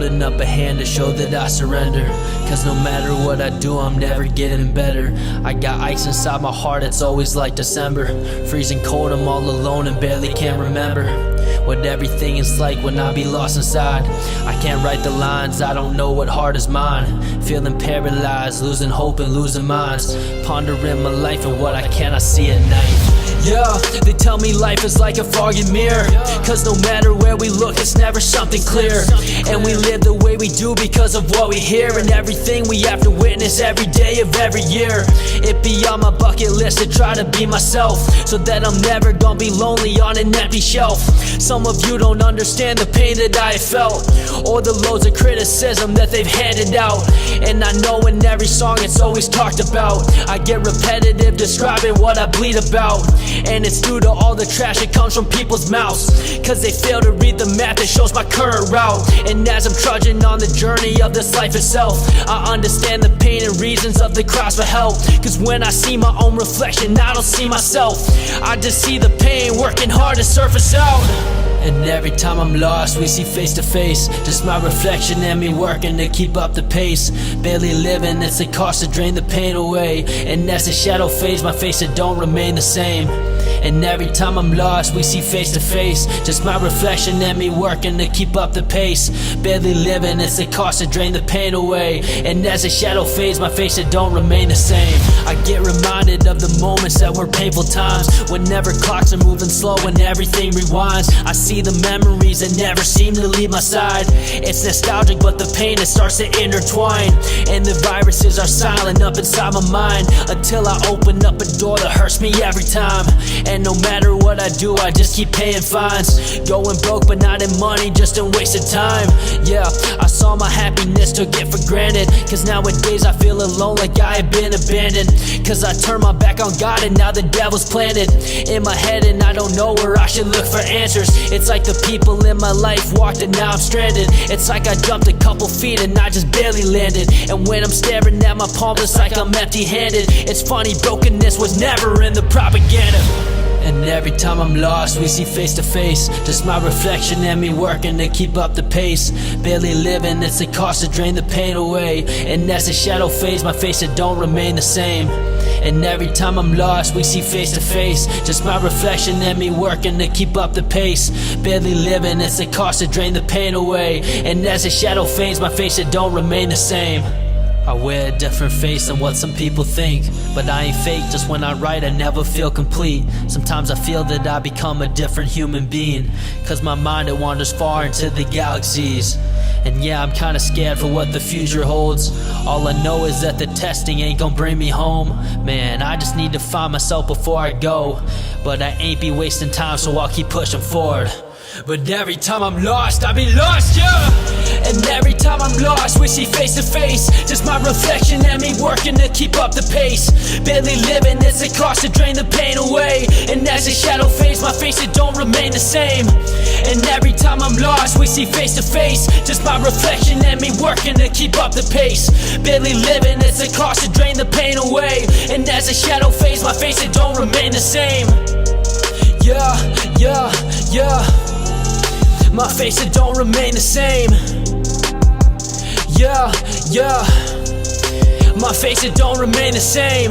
holding up a hand to show that I surrender. Cause no matter what I do, I'm never getting better. I got ice inside my heart, it's always like December. Freezing cold, I'm all alone and barely can remember what everything is like when I be lost inside. I can't write the lines, I don't know what heart is mine. Feeling paralyzed, losing hope and losing minds. Pondering my life and what I cannot see at night. Yeah, they tell me life is like a foggy mirror. Cause no matter where we look, it's never something clear. And we live the way we do because of what we hear. And everything we have to witness every day of every year. It be on my bucket list to try to be myself, so that I'm never gonna be lonely on an empty shelf. Some of you don't understand the pain that I have felt, or the loads of criticism that they've handed out. And I know in every song it's always talked about. I get repetitive describing what I bleed about. And it's due to all the trash that comes from people's mouths, cause they fail to read the map that shows my current route. And as I'm trudging on the journey of this life itself, I understand the pain and reasons of the cries for help. Cause when I see my own reflection, I don't see myself. I just see the pain working hard to surface out. And every time I'm lost, we see face to face. Just my reflection and me working to keep up the pace. Barely living, it's a cost to drain the pain away. And as the shadow fades, my face it don't remain the same. And every time I'm lost, we see face to face. Just my reflection and me working to keep up the pace. Barely living, it's a cost to drain the pain away. And as the shadow fades, my face it don't remain the same. I get reminded of the moments that were painful times, whenever clocks are moving slow and everything rewinds. I see the memories that never seem to leave my side. It's nostalgic, but the pain it starts to intertwine. And the viruses are silent up inside my mind, until I open up a door that hurts me every time. And no matter what I do, I just keep paying fines. Going broke, but not in money, just in wasted time. Yeah, I saw my happiness took it for granted. Cause nowadays I feel alone, like I have been abandoned. Cause I turned my back on God and now the devil's planted in my head, and I don't know where I should look for answers. It's like the people in my life walked and now I'm stranded. It's like I jumped a couple feet and I just barely landed. And when I'm staring at my palms, it's like I'm empty-handed. It's funny, brokenness was never in the propaganda. And every time I'm lost, we see face to face. Just my reflection and me working to keep up the pace. Barely living, it's a cost to drain the pain away. And as the shadow fades, my face it don't remain the same. And every time I'm lost, we see face to face. Just my reflection and me working to keep up the pace. Barely living, it's a cost to drain the pain away. And as the shadow fades, my face it don't remain the same. I wear a different face than what some people think, but I ain't fake, just when I write I never feel complete. Sometimes I feel that I become a different human being, cause my mind it wanders far into the galaxies. And yeah, I'm kinda scared for what the future holds. All I know is that the testing ain't gonna bring me home. Man, I just need to find myself before I go. But I ain't be wasting time, so I'll keep pushing forward. But every time I'm lost, I be lost, yeah. And every time I'm lost, we see face to face. Just my reflection and me working to keep up the pace. Barely living, it's a cost to drain the pain away. And as the shadow fades, my face it don't remain the same. And every time I'm lost, we see face to face. Just my reflection and me working to keep up the pace. Barely living, it's a cost to drain the pain away. And as the shadow fades, my face it don't remain the same. Yeah, yeah, yeah. My face it don't remain the same. Yeah, yeah. My face it don't remain the same.